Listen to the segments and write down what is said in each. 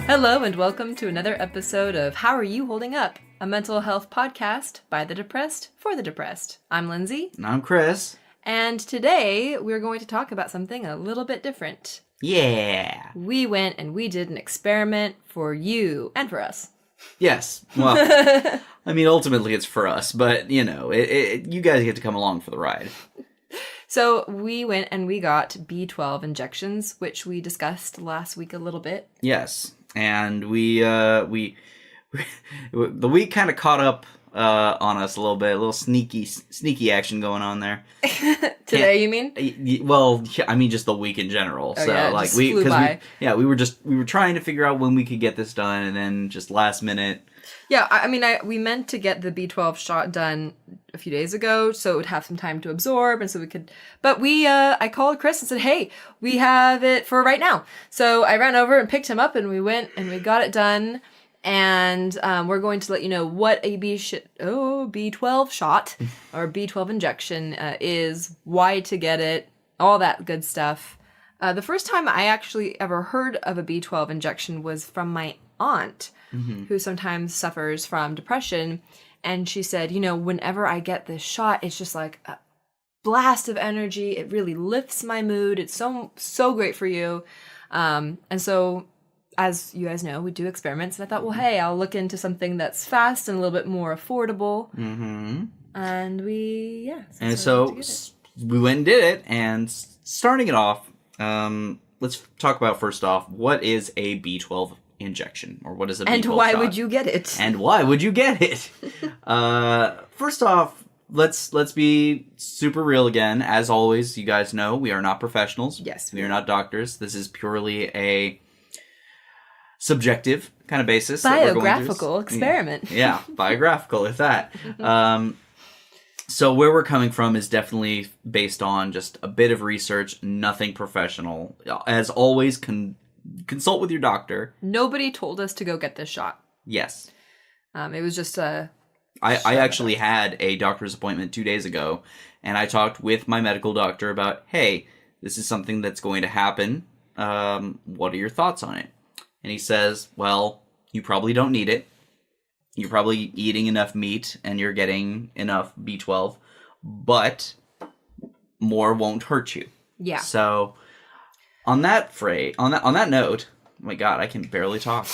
Hello and welcome to another episode of How Are You Holding Up? A mental health podcast by the depressed for the depressed. I'm Lindsey. And I'm Chris. And today we're going to talk about something a little bit different. Yeah. We went and we did an experiment for you and for us. Yes. Well, I mean, ultimately it's for us, but, you know, you guys get to come along for the ride. So we went and we got B12 injections, which we discussed last week a little bit. Yes. And the week kind of caught up on us a little bit, a little sneaky action going on there. Today, you mean? Well, I mean just the week in general. Oh, so yeah, like just flew by. we were trying to figure out when we could get this done, and then just last minute. Yeah, I mean, we meant to get the B12 shot done a few days ago, so it would have some time to absorb, and so we could. But I called Chris and said, "Hey, we have it for right now." So I ran over and picked him up, and we went and we got it done. And we're going to let you know what a B12 shot or B12 injection is, why to get it, all that good stuff. The first time I actually ever heard of a B12 injection was from my aunt, who sometimes suffers from depression. And she said, you know, whenever I get this shot, it's just like a blast of energy. It really lifts my mood. It's so great for you. And so, as you guys know, we do experiments. And I thought, well, hey, I'll look into something that's fast and a little bit more affordable. Mm-hmm. And we went and did it. And starting it off, let's talk about first off, what is a B12 injection, or what is a B12 and why shot? Would you get it? And why would you get it? First off, let's be super real again. As always, you guys know we are not professionals. Yes, we are not doctors. This is purely a subjective kind of basis. Biographical experiment. Yeah, biographical, if that. So where we're coming from is definitely based on just a bit of research, nothing professional. As always, consult with your doctor. Nobody told us to go get this shot. Yes. It was just a... I actually had a doctor's appointment 2 days ago, and I talked with my medical doctor about, hey, this is something that's going to happen. What are your thoughts on it? And he says, well, you probably don't need it. You're probably eating enough meat, and you're getting enough B12, but more won't hurt you. Yeah. So... On that note, oh my god, I can barely talk.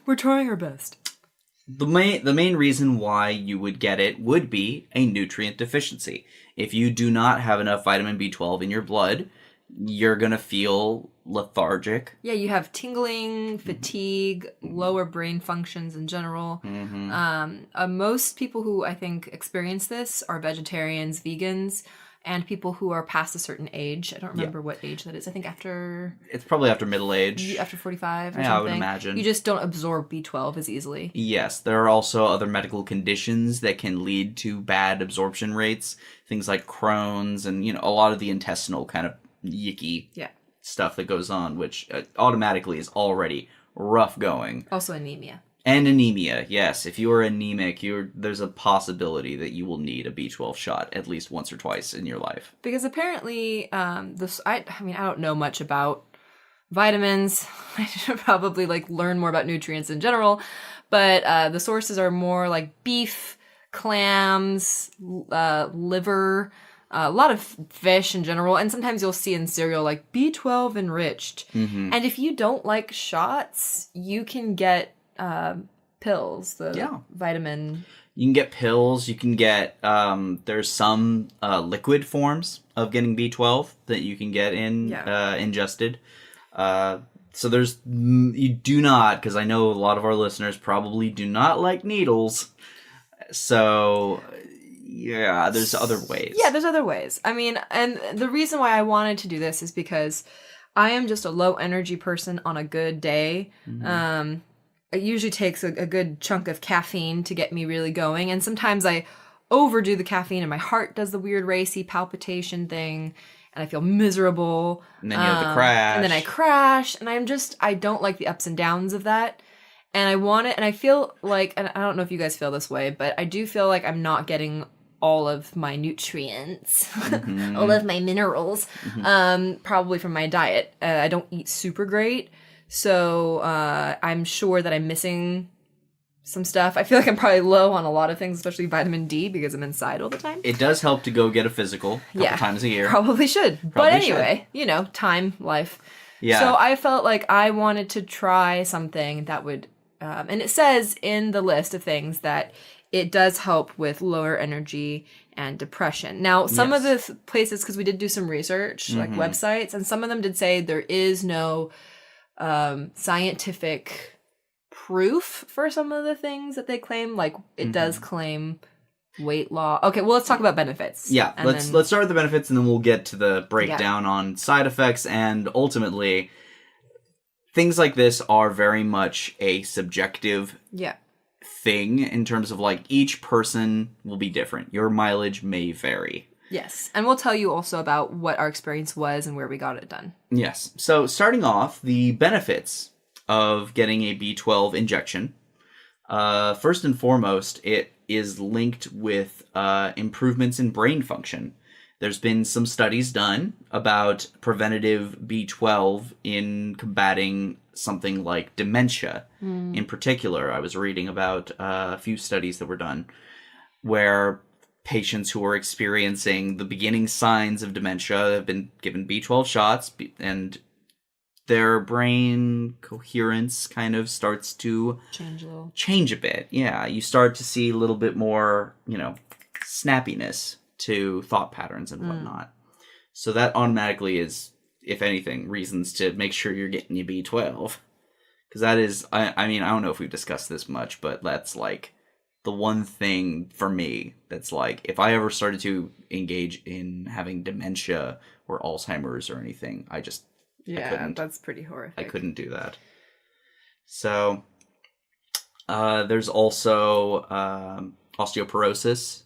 We're trying our best. The main reason why you would get it would be a nutrient deficiency. If you do not have enough vitamin B12 in your blood, you're gonna feel lethargic. Yeah, you have tingling, fatigue, lower brain functions in general. Mm-hmm. Most people who I think experience this are vegetarians, vegans, and people who are past a certain age. I don't remember what age that is. I think after... It's probably after middle age. After 45 or something. I would imagine. You just don't absorb B12 as easily. Yes. There are also other medical conditions that can lead to bad absorption rates. Things like Crohn's and, you know, a lot of the intestinal kind of yicky stuff that goes on, which automatically is already rough going. Also anemia. And anemia, yes. If you are anemic, there's a possibility that you will need a B12 shot at least once or twice in your life. Because apparently, I don't know much about vitamins. I should probably learn more about nutrients in general. But the sources are more like beef, clams, liver, a lot of fish in general. And sometimes you'll see in cereal like B12 enriched. Mm-hmm. And if you don't like shots, you can get pills, vitamin. You can get pills. You can get, there's some liquid forms of getting B12 that you can get ingested. So you do not, because I know a lot of our listeners probably do not like needles. So, yeah, there's other ways. Yeah, there's other ways. I mean, and the reason why I wanted to do this is because I am just a low energy person on a good day. Mm-hmm. It usually takes a good chunk of caffeine to get me really going. And sometimes I overdo the caffeine and my heart does the weird racy palpitation thing. And I feel miserable. And then you have the crash. And then I crash. And I don't like the ups and downs of that. And I want it. And I feel like, and I don't know if you guys feel this way, but I do feel like I'm not getting all of my nutrients, all of my minerals, probably from my diet. I don't eat super great. So I'm sure that I'm missing some stuff. I feel like I'm probably low on a lot of things, especially vitamin D, because I'm inside all the time. It does help to go get a physical a couple times a year. Probably should. But anyway, time, life. Yeah. So I felt like I wanted to try something that would, and it says in the list of things that it does help with lower energy and depression. Now, some of the places, because we did do some research, like websites, and some of them did say there is no scientific proof for some of the things that they claim. Like it does claim weight loss. Okay, well, let's talk about benefits. Yeah, let's start with the benefits, and then we'll get to the breakdown on side effects. And ultimately, things like this are very much a subjective thing in terms of like each person will be different. Your mileage may vary. Yes, and we'll tell you also about what our experience was and where we got it done. Yes. So starting off, the benefits of getting a B12 injection. First and foremost, it is linked with improvements in brain function. There's been some studies done about preventative B12 in combating something like dementia. In particular, I was reading about a few studies that were done where patients who are experiencing the beginning signs of dementia have been given B12 shots, and their brain coherence kind of starts to change a bit. Yeah, you start to see a little bit more, snappiness to thought patterns and whatnot. So that automatically is, if anything, reasons to make sure you're getting your B12. Because that is, I mean, I don't know if we've discussed this much, but that's like the one thing for me that's like, if I ever started to engage in having dementia or Alzheimer's or anything, I couldn't. That's pretty horrific. I couldn't do that. So, there's also osteoporosis.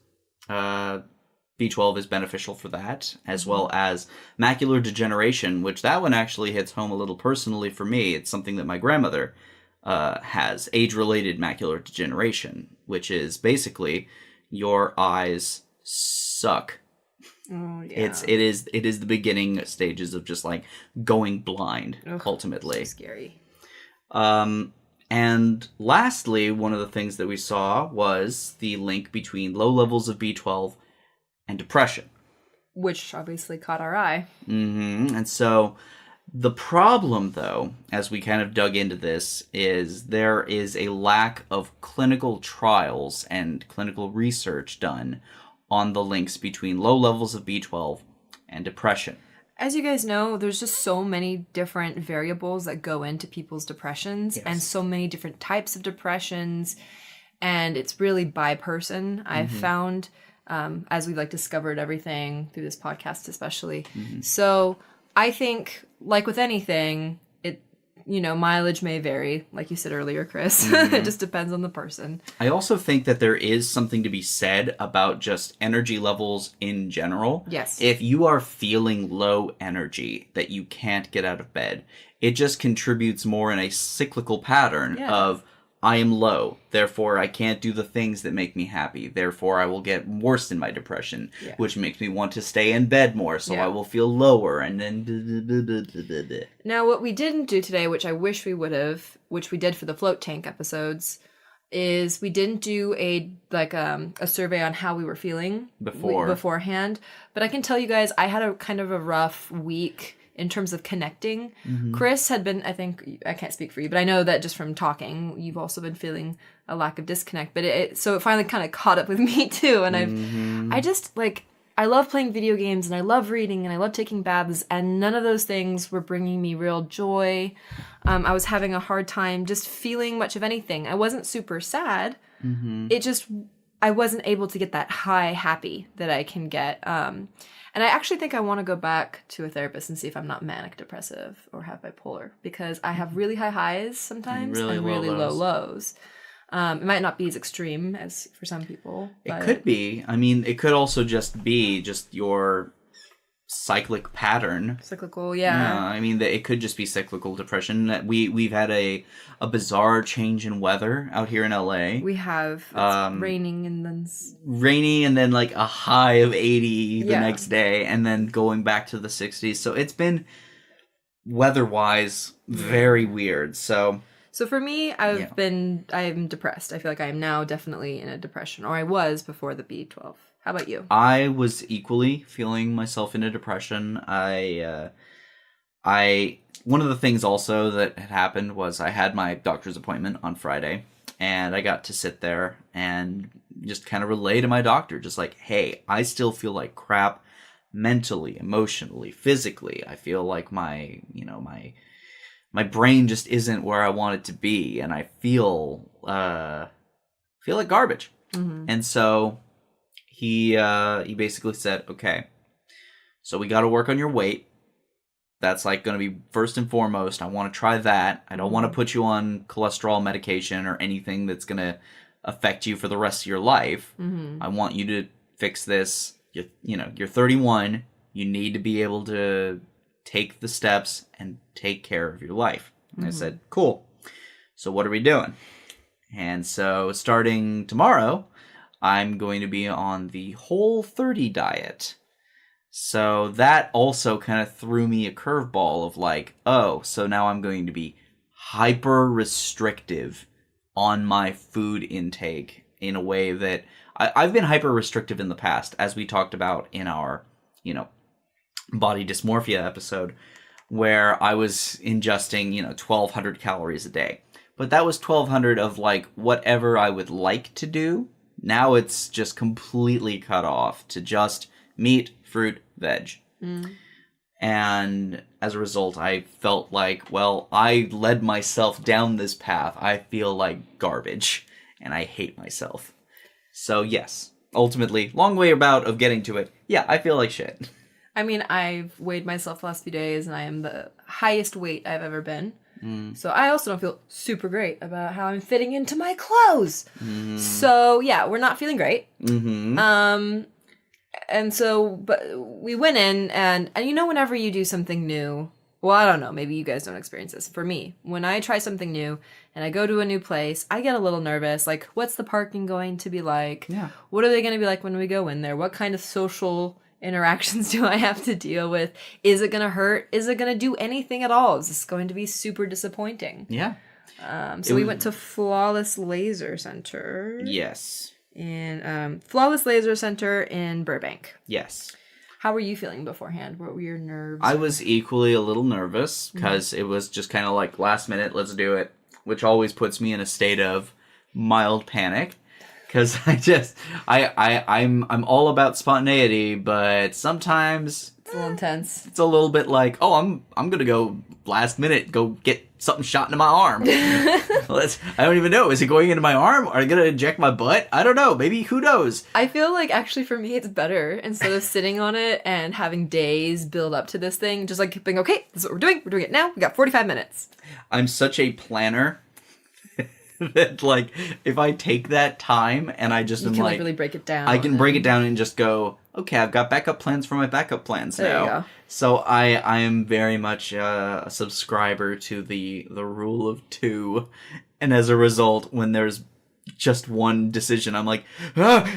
B12 is beneficial for that, as well as macular degeneration, which that one actually hits home a little personally for me. It's something that my grandmother has, age-related macular degeneration, which is basically your eyes suck. Oh, yeah. It is the beginning stages of just like going blind. Ultimately, so scary. And lastly, one of the things that we saw was the link between low levels of B12 and depression, which obviously caught our eye. And so the problem, though, as we kind of dug into this, is there is a lack of clinical trials and clinical research done on the links between low levels of B12 and depression. As you guys know, there's just so many different variables that go into people's depressions, and so many different types of depressions, and it's really by person. I've found, as we've discovered everything through this podcast especially. So I think, like with anything, mileage may vary, like you said earlier, Chris. It just depends on the person. I also think that there is something to be said about just energy levels in general. Yes. If you are feeling low energy, that you can't get out of bed, it just contributes more in a cyclical pattern of, I am low, therefore I can't do the things that make me happy. Therefore I will get worse in my depression, which makes me want to stay in bed more, so I will feel lower, and then... Now, what we didn't do today, which I wish we would have, which we did for the float tank episodes, is we didn't do a survey on how we were feeling beforehand. But I can tell you guys, I had a kind of a rough week in terms of connecting. Chris had been, I think, I can't speak for you, but I know that just from talking, you've also been feeling a lack of disconnect. But so it finally kind of caught up with me too. And I just I love playing video games, and I love reading, and I love taking baths, and none of those things were bringing me real joy. I was having a hard time just feeling much of anything. I wasn't super sad. It just, I wasn't able to get that high happy that I can get. And I actually think I want to go back to a therapist and see if I'm not manic depressive or have bipolar, because I have really high highs sometimes and really low lows. It might not be as extreme as for some people. But... It could be. I mean, it could also just be your cyclic pattern. Cyclical, yeah. I mean, it could just be cyclical depression. We've had a bizarre change in weather out here in LA. We have. It's raining and then like a high of 80 the next day, and then going back to the 60s. So it's been weather-wise, very weird. So for me, I'm depressed. I feel like I am now definitely in a depression, or I was before the B12. How about you? I was equally feeling myself in a depression. One of the things also that had happened was I had my doctor's appointment on Friday, and I got to sit there and just kind of relay to my doctor, just like, hey, I still feel like crap mentally, emotionally, physically. I feel like my brain just isn't where I want it to be, and I feel like garbage. Mm-hmm. And so he basically said, okay, so we got to work on your weight. That's like going to be first and foremost. I want to try that. I don't want to put you on cholesterol medication or anything that's going to affect you for the rest of your life. Mm-hmm. I want you to fix this. You're 31. You need to be able to take the steps and take care of your life. And I said, cool. So what are we doing? And so starting tomorrow, I'm going to be on the Whole30 diet. So that also kind of threw me a curveball of like, oh, so now I'm going to be hyper restrictive on my food intake in a way that I've been hyper restrictive in the past, as we talked about in our, body dysmorphia episode, where I was ingesting, 1,200 calories a day. But that was 1,200 of like whatever I would like to do. Now it's just completely cut off to just meat, fruit, veg. And as a result, I felt like, well, I led myself down this path. I feel like garbage, and I hate myself. So yes, ultimately, long way about of getting to it. Yeah, I feel like shit. I mean, I've weighed myself the last few days, and I am the highest weight I've ever been. So I also don't feel super great about how I'm fitting into my clothes. So yeah, we're not feeling great. And so, but we went in, and whenever you do something new, well, I don't know, maybe you guys don't experience this. For me, when I try something new and I go to a new place, I get a little nervous. Like, what's the parking going to be like? Yeah. What are they going to be like when we go in there? What kind of social interactions do I have to deal with? Is it going to hurt? Is it going to do anything at all? Is this going to be super disappointing? Yeah. So we went to Flawless Laser Center. Yes. In Flawless Laser Center in Burbank. Yes. How were you feeling beforehand? What were your nerves? I was equally a little nervous because it was just kind of like last minute, let's do it, which always puts me in a state of mild panic. Because I'm all about spontaneity, but sometimes it's a little intense. It's a little bit like, oh, I'm gonna go last minute, go get something shot into my arm. I don't even know. Is it going into my arm? Are they gonna inject my butt? I don't know. Maybe, who knows? I feel like actually for me it's better instead of sitting on it and having days build up to this thing. Just like being okay, this is what we're doing. We're doing it now. We got 45 minutes. I'm such a planner. That like if I take that time and I just you can like really break it down. I can break it down and just go, okay, I've got backup plans for my backup plans there now. You go. So I am very much a subscriber to the rule of 2, and as a result, when there's just one decision, I'm like, ah!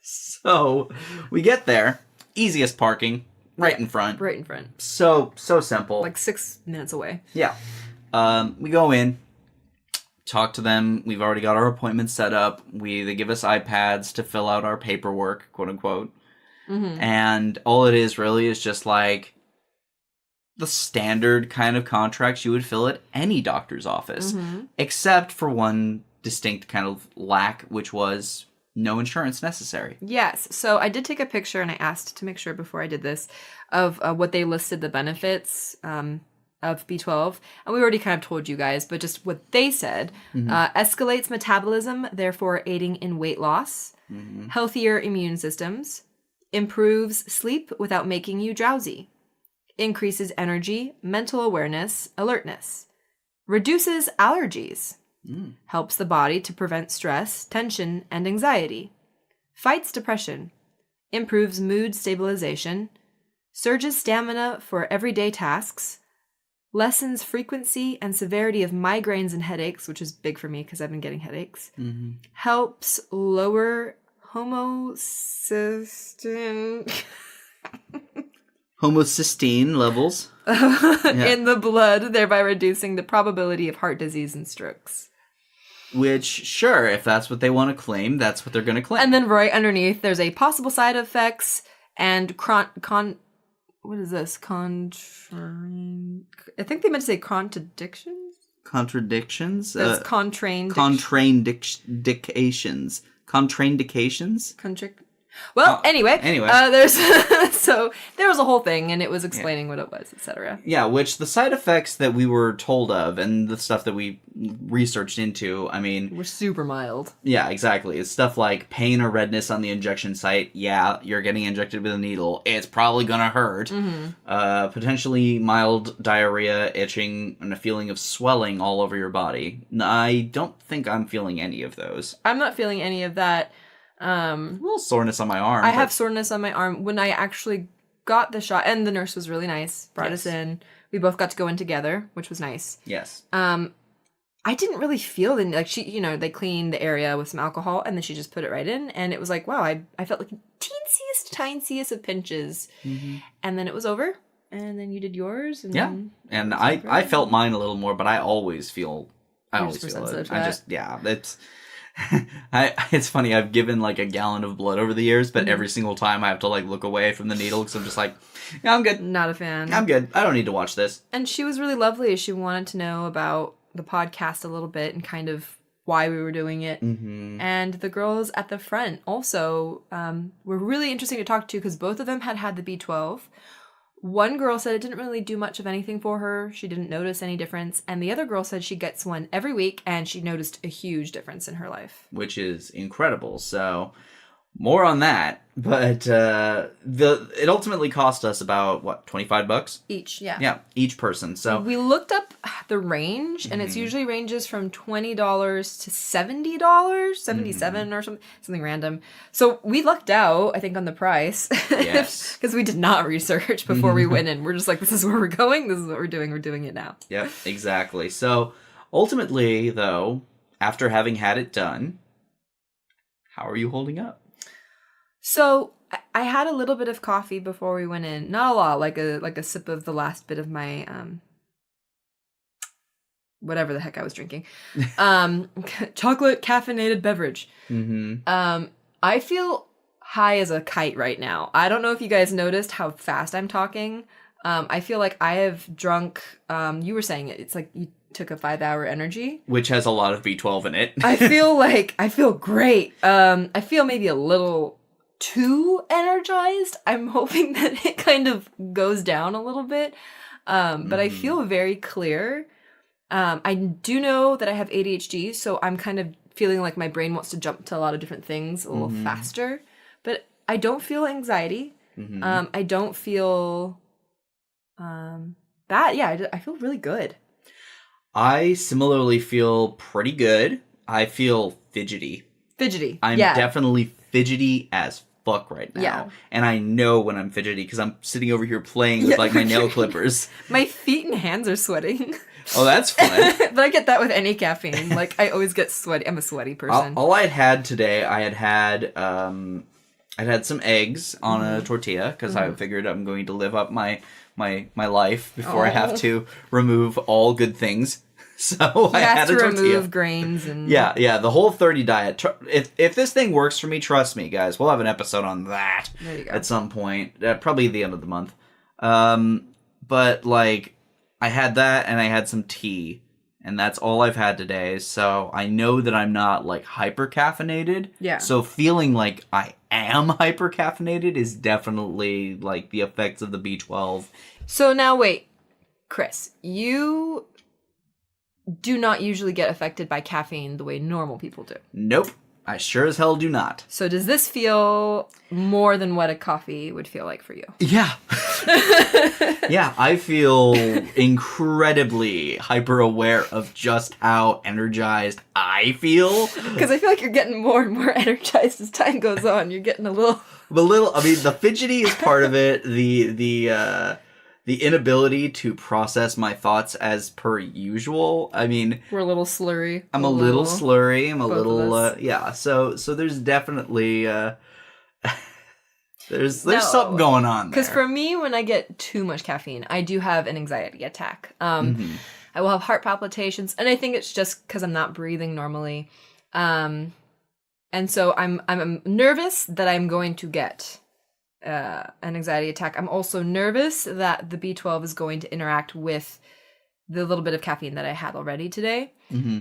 So we get there, easiest parking, right in front. Right in front. So simple. Like 6 minutes away. Yeah. We go in. Talk to them. We've already got our appointment set up. They give us iPads to fill out our paperwork, quote unquote. And all it is really is just like the standard kind of contracts you would fill at any doctor's office, except for one distinct kind of lack, which was no insurance necessary. Yes. So I did take a picture, and I asked to make sure before I did this of what they listed the benefits of B12, and we already kind of told you guys, but just what they said, escalates metabolism, therefore aiding in weight loss, healthier immune systems, improves sleep without making you drowsy, increases energy, mental awareness, alertness, reduces allergies, helps the body to prevent stress, tension, and anxiety, fights depression, improves mood stabilization, surges stamina for everyday tasks, lessens frequency and severity of migraines and headaches, which is big for me because I've been getting headaches. Helps lower homocysteine. homocysteine levels in the blood, thereby reducing the probability of heart disease and strokes. Which, sure, if that's what they want to claim, that's what they're going to claim. And then right underneath, there's a possible side effects and what is this? I think they meant to say contradictions? Contradictions? That's contraindications. Contraindications? Anyway. There's so there was a whole thing, and it was explaining what it was, etc. Yeah, which the side effects that we were told of and the stuff that we researched into, I mean... were super mild. Yeah, exactly. It's stuff like pain or redness on the injection site. Yeah, you're getting injected with a needle. It's probably gonna hurt. Mm-hmm. Potentially mild diarrhea, itching, and a feeling of swelling all over your body. I don't think I'm feeling any of those. I'm not feeling any of that. A little soreness on my arm. I have soreness on my arm when I actually got the shot, and the nurse was really nice. Brought us in. We both got to go in together, which was nice. Yes. I didn't really feel she, they cleaned the area with some alcohol, and then she just put it right in, and it was like, wow, I felt like tiniest of pinches, and then it was over, and then you did yours, and and I felt mine a little more, but I always feel it. It's. It's funny, I've given like a gallon of blood over the years, but every single time I have to like look away from the needle because I'm just like, yeah, I'm good. Not a fan. I'm good. I don't need to watch this. And she was really lovely. She wanted to know about the podcast a little bit and kind of why we were doing it. Mm-hmm. And the girls at the front also were really interesting to talk to because both of them had the B12. One girl said it didn't really do much of anything for her. She didn't notice any difference. And the other girl said she gets one every week and she noticed a huge difference in her life. Which is incredible. So more on that. But it ultimately cost us about, what, $25? Each, yeah. Yeah, each person. So we looked up the range, and it's usually ranges from $20 to $70, $77 or something random. So we lucked out, I think, on the price. Yes. Because we did not research before we went in. We're just like, this is where we're going, this is what we're doing it now. Yep, exactly. So ultimately, though, after having had it done, how are you holding up? So I had a little bit of coffee before we went in. Not a lot, like a sip of the last bit of my whatever the heck I was drinking. Chocolate caffeinated beverage. Mm-hmm. I feel high as a kite right now. I don't know if you guys noticed how fast I'm talking. I feel like I have drunk, you were saying it's like you took a 5-hour energy. Which has a lot of B12 in it. I feel great. I feel maybe a little too energized. I'm hoping that it kind of goes down a little bit. But I feel very clear. I do know that I have ADHD, so I'm kind of feeling like my brain wants to jump to a lot of different things a little faster. But I don't feel anxiety. I don't feel bad. Yeah, I feel really good. I similarly feel pretty good. I feel fidgety. I'm definitely fidgety as fuck right now. Yeah. And I know when I'm fidgety because I'm sitting over here playing with like my nail clippers. My feet and hands are sweating. Oh, that's fun. But I get that with any caffeine. Like, I always get sweaty. I'm a sweaty person. All I had today, I'd had some eggs on a tortilla because I figured I'm going to live up my life before I have to remove all good things. So I had a tortilla. Remove grains and yeah, the Whole30 diet. If this thing works for me, trust me, guys, we'll have an episode on that at some point, probably the end of the month. But like, I had that and I had some tea, and that's all I've had today. So I know that I'm not like hyper caffeinated. Yeah. So feeling like I am hyper caffeinated is definitely like the effects of the B12. So now wait, Chris, you do not usually get affected by caffeine the way normal people do. Nope. I sure as hell do not. So does this feel more than what a coffee would feel like for you? Yeah. Yeah, I feel incredibly hyper aware of just how energized I feel. Because I feel like you're getting more and more energized as time goes on. You're getting a little... I mean, the fidgety is part of it. The inability to process my thoughts as per usual. I mean... We're a little slurry. I'm a little slurry. I'm a little... yeah, so there's definitely... There's No. something going on there. Because for me, when I get too much caffeine, I do have an anxiety attack. I will have heart palpitations, and I think it's just because I'm not breathing normally. And so I'm nervous that I'm going to get an anxiety attack. I'm also nervous that the B12 is going to interact with the little bit of caffeine that I had already today.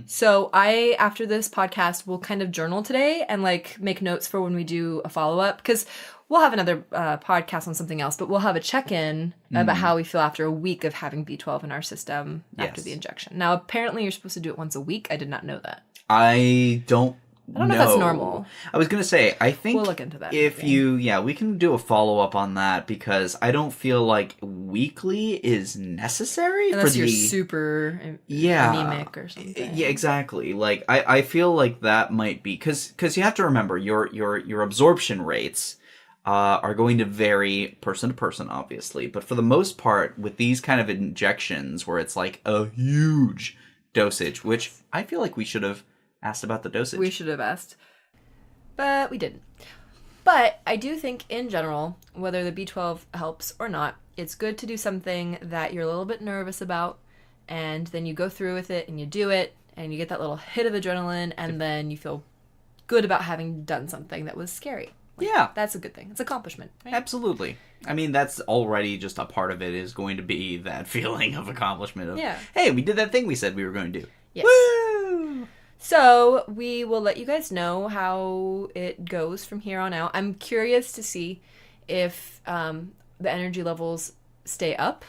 So I, after this podcast, will kind of journal today and like make notes for when we do a follow-up, because we'll have another podcast on something else, but we'll have a check-in about how we feel after a week of having B12 in our system after the injection. Now, apparently you're supposed to do it once a week. I did not know that. I don't know if that's normal. I was going to say, I think we'll look into that. If we can do a follow-up on that, because I don't feel like weekly is necessary. Unless you're super anemic or something. Yeah, exactly. Like, I feel like that might be, because you have to remember, your absorption rates are going to vary person to person, obviously. But for the most part, with these kind of injections, where it's like a huge dosage, which I feel like we should have asked about the dosage. We should have asked, but we didn't. But I do think, in general, whether the B12 helps or not, it's good to do something that you're a little bit nervous about, and then you go through with it, and you do it, and you get that little hit of adrenaline, and then you feel good about having done something that was scary. Like, that's a good thing. It's accomplishment, right? Absolutely. I mean, that's already just a part of it, is going to be that feeling of accomplishment of, hey, we did that thing we said we were going to do. Yes. Woo! So we will let you guys know how it goes from here on out. I'm curious to see if the energy levels stay up.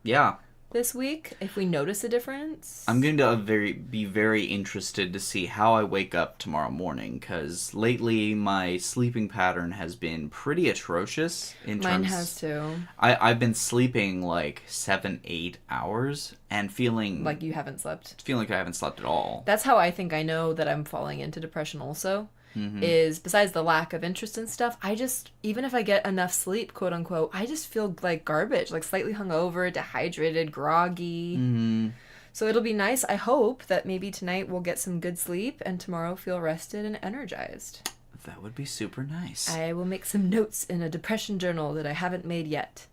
Yeah. This week, if we notice a difference. I'm going to be very interested to see how I wake up tomorrow morning, because lately my sleeping pattern has been pretty atrocious. Mine has too. I've been sleeping like 7-8 hours and feeling like you haven't slept. Feeling like I haven't slept at all. That's how I think I know that I'm falling into depression also. Is besides the lack of interest in stuff, I just, even if I get enough sleep, quote unquote, I just feel like garbage, like slightly hungover, dehydrated, groggy. So it'll be nice. I hope that maybe tonight we'll get some good sleep and tomorrow feel rested and energized. That would be super nice. I will make some notes in a depression journal that I haven't made yet.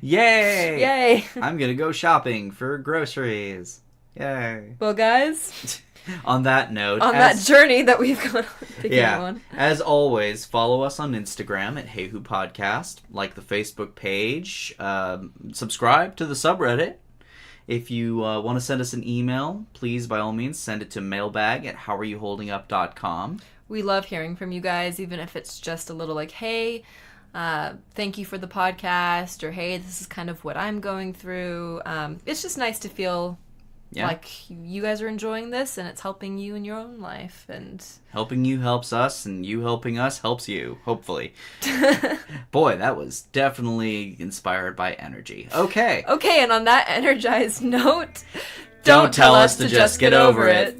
Yay! Yay! I'm gonna go shopping for groceries. Yay! Well, guys. On that note, that journey that we've gone on, as always, follow us on Instagram at HAYHU Podcast, like the Facebook page, subscribe to the subreddit. If you want to send us an email, please, by all means, send it to mailbag@HowAreYouHoldingUp.com. We love hearing from you guys, even if it's just a little like, hey, thank you for the podcast, or hey, this is kind of what I'm going through. It's just nice to feel like you guys are enjoying this, and it's helping you in your own life. And helping you helps us, and you helping us helps you, hopefully. Boy, that was definitely inspired by energy. Okay, and on that energized note, don't tell us to just get over it.